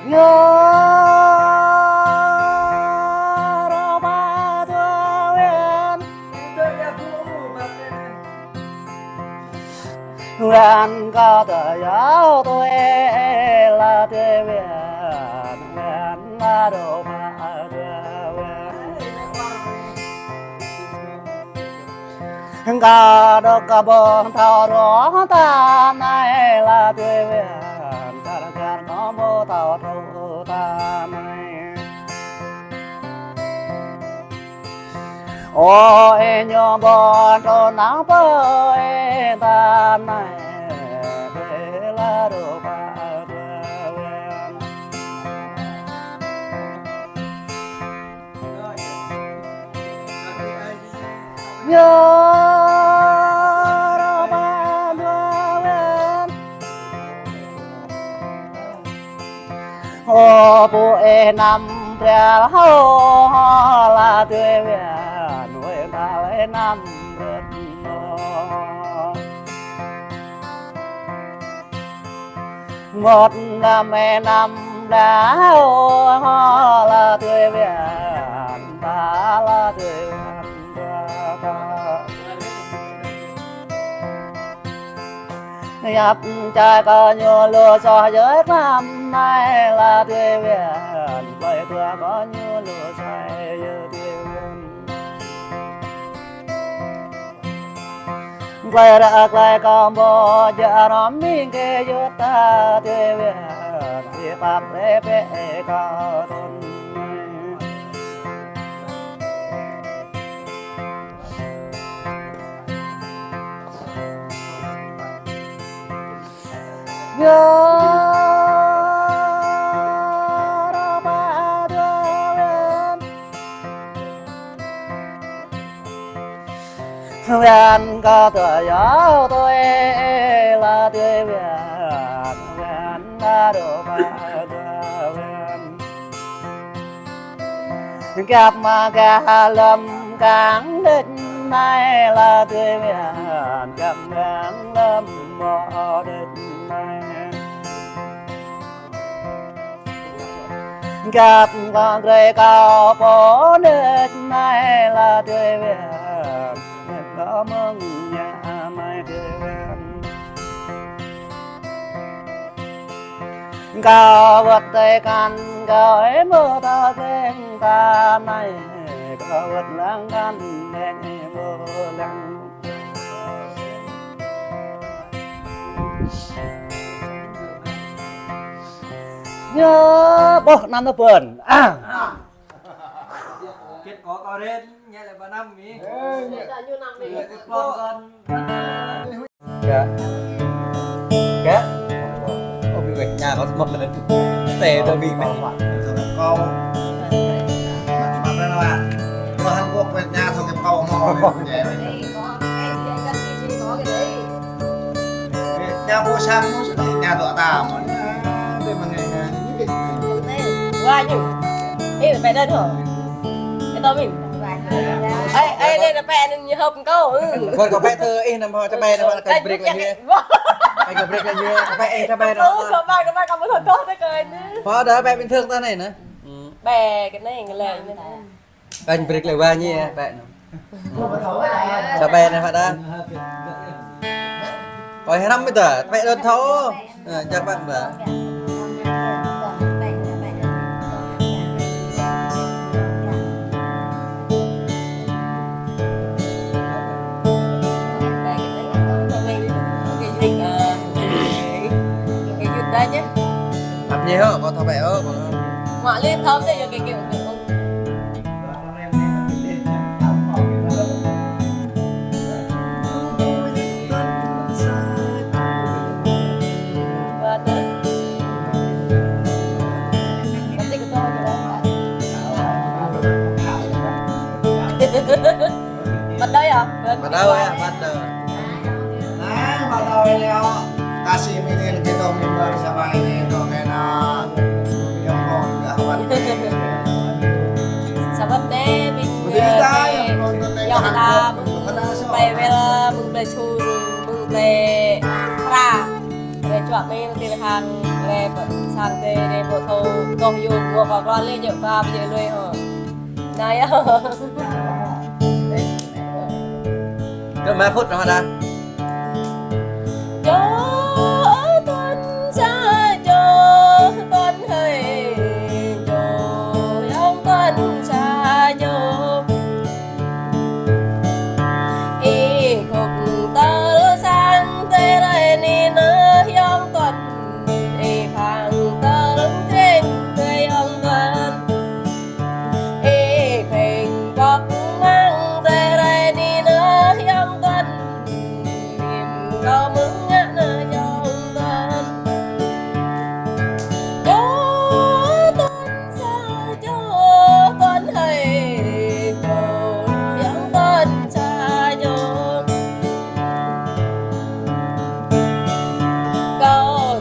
nhớ ra ba thua em huyền có tờ giáo tôi là tôi huyền là đồ ba huyền có đồ cả bọn thao rõ ta này là tôi huyền ta là có bố thao thâu ta này ôi nhớ bọn đồ nắng bơi ta này để là đồ ba nhớ ra ba đuôi ô bố e nằm bèo là tươi biển nuôi ta lấy nằm rất một năm e năm đã là tươi biển ta là tươi biển nhập trai có nhiều lúa cho giới năm nay là tươi biển quay thừa có nhiều lúa say như tươi biển quay ra quay con bò giờ nó mình kê vô ta tươi biển thì pháp lễ bệ cao thôn nhớ ra ba đuôi huyền có tựa giáo tôi là tươi biển huyền là đồ ba huyền gặp mà cả lâm cảng đất này là tươi biển gặp cảng lâm mò đất gặp con người cao phố nước này là tươi biển có mừng nhà mai tươi biển cao vật tây căn cao ấy mơ ta tên ta này cao vật lang căn đen mơ lăng nhớ bố năm nó buồn kết có cao đến nghe lại 3 năm ý như năm đi con kẻ kẻ ông bị bệnh nhà có một lần tệ tôi bị bệnh câu mặt ra nào à qua Hàn Quốc về nhà thôi cái câu mò có cái gì có cái đấy nhà vô sang nhà tọa tà mà đây mà ngày qua nhỉ ê phải đơn hả cái tao mình ê đây là bè nên hợp câu còn có bé thơ em nằm ho cho bé nó cái break lại nhé anh cái break lại nhé bé em cho bé nó các bạn có một thằng tốt đấy cười nữa phó đó bé bình thường ta này nữa bè cái này cái lệ như này anh break lại qua nhé bé nó cho bé này phải đã coi 2 năm bây giờ bé đơn thấu chắc bạn đã đây nhé làm gì hả con thằng bé ơ ngoại liên thơm thì cái kiểu bắt đây à bắt đầu à bắt đầu bắt đầu leo kasih minin kita mimbar sama ini dong enak yang mau nggak khawatir sahabat deh kita yang nonton yang ta bay về mừng về chùa mừng về ra về chùa bên tiền hàng về sang tê để bộ thầu công dụng mua vào con lên nhậu pha bây giờ lười hả này á Được mấy phút rồi nè. cho tuần xa cho tuần hơi cho trong tuần xa cho y khúc tơ sang tê đây ni nơ trong tuần y phang tơ lưng trên tê trong tuần y phình bọc mang tê đây ni nơ trong tuần niềm có mừng ngã nơ trong tuần cho tuần xa cho tuần hay cho trong tuần xa cho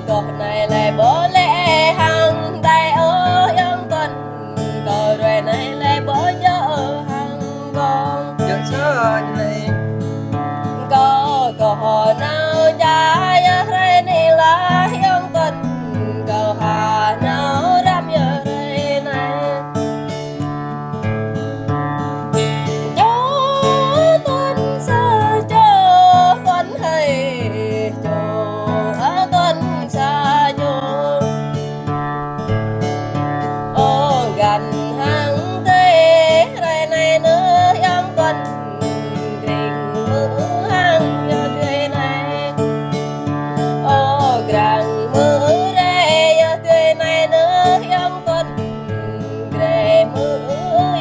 câu này lại bỏ lẽ hàng tay ở trong tuần câu rồi này lại bỏ nhớ hàng con Được chưa như này. câu nào trái ra này là trong tuần câu hà nào đam nhớ đây này cho tuần xa cho tuần hay cho tuần xa cho ô gần hàng tê đây này nữa trong tuần kinh mưa hàng giờ tươi này ô gần mưa đây giờ tươi này nữa trong tuần để mưa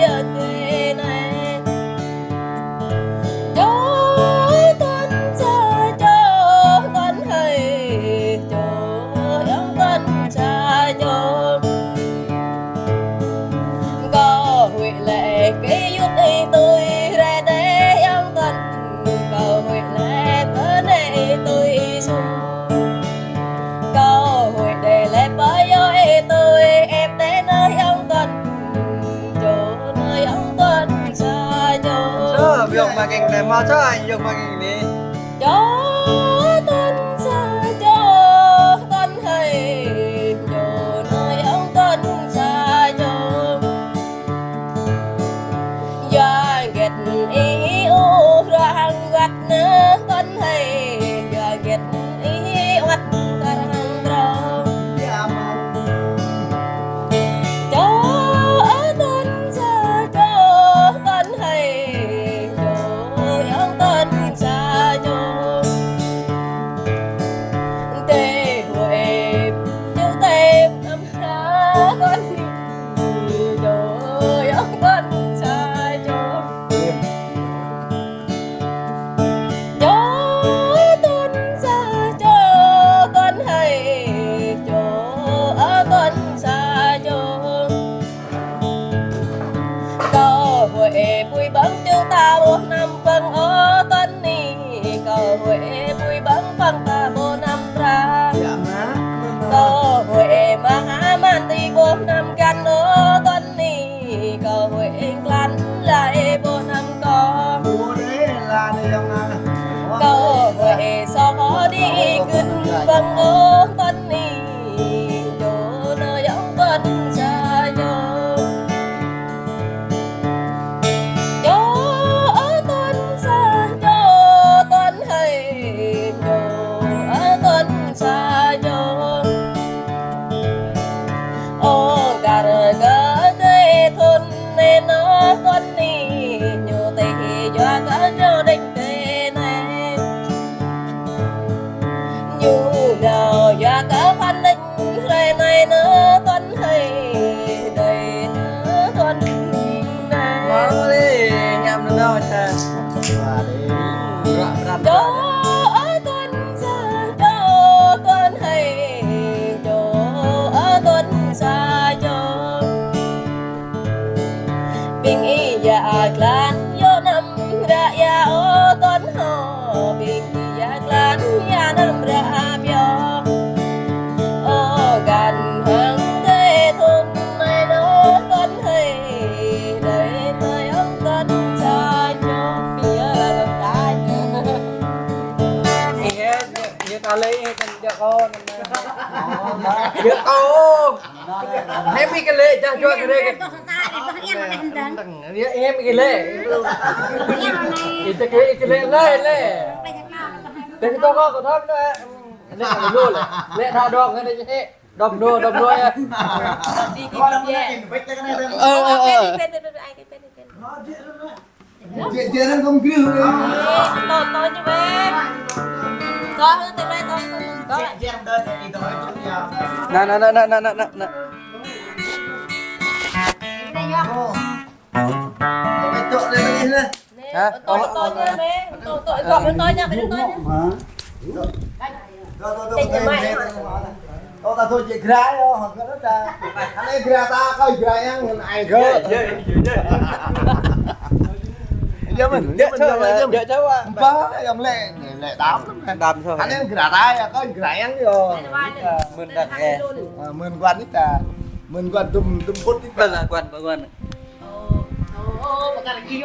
giờ tươi này cho tuần xa cho tuần hay cho trong tuần xa cho có huệ lệ cái chút đi tôi ra để trong tuần có huệ lệ tới đây tôi xuống có huệ để lệ bởi ơi tôi em đến nơi trong tuần chỗ nơi trong tuần xa chỗ Chưa, việc mà kinh này mà cho anh việc mà kinh đi. cho tuần xa cho tuần hay chỗ nơi trong tuần xa chỗ giờ ghét ý u rang gắt nơ tuần hay giờ ghét ý oắt rang rau cho tuần xa cho tuần hay cho trong tuần xa cho tê huệ chữ tê năm ra con cho trong tuần xa cho tuần xa cho tuần hay cho tuần xa cho có huệ bùi bắn chữ ta bộ năm phân ở tuần ni có huệ bùi bắn phân ta bộ năm ra có huệ mà há man thì bộ năm gan ở tuần ni có huệ lan lại bộ năm có câu huệ so đi kinh vâng ở tuần ni chỗ nơi trong tuần xa cho tuần xa cho tuần hay cho tuần xa cho ô gà gà tê thôn nên nó tuần ni nhiều tê cho cả cho định tê này nhiều nào cho cả phan định rồi này nữa tuần hay đầy nữa tuần này Mau đi, nhằm được đâu cha. Rõ ràng. cho tuần xa cho tuần hay cho tuần xa cho bình y dạ lan vô năm ra ya ô tuần hồ bình y dạ lan ya năm ra bia ô gần hàng tê thôn này nó tuần hay để nơi ông tuần xa cho phía là cái Như tao lấy được con. Nhớ ô em bị cái lệ cha cho cái lệ em bị cái lệ cái lệ lệ cái to có thấp nữa lệ là luôn lệ thao đong cái này chứ thế đom đua nha ดีกินแย่ Chuyện nó không kêu đấy. โตโตจะเว้ยโตขึ้นแต่ไรโตขึ้นโต Chuyện đơn thì tôi chút nhiều. nè Cái chỗ này nó đi lên. โตโตเยอะไหมโตโตกรอบมันโตเนี่ยไปดูโตเนี่ย Tôi tôi ta thôi chuyện gái đó, hoặc cái đó ta. Anh ấy gái ta coi gái ăn ai gỡ. Giờ mình ba em lệ đám lắm. đầm thôi Anh em gái ta coi gái ăn rồi. mình đặt nghe Mình quan ít à. Mình quan tum phút ít. là quan โอ้โหประกันกี่โย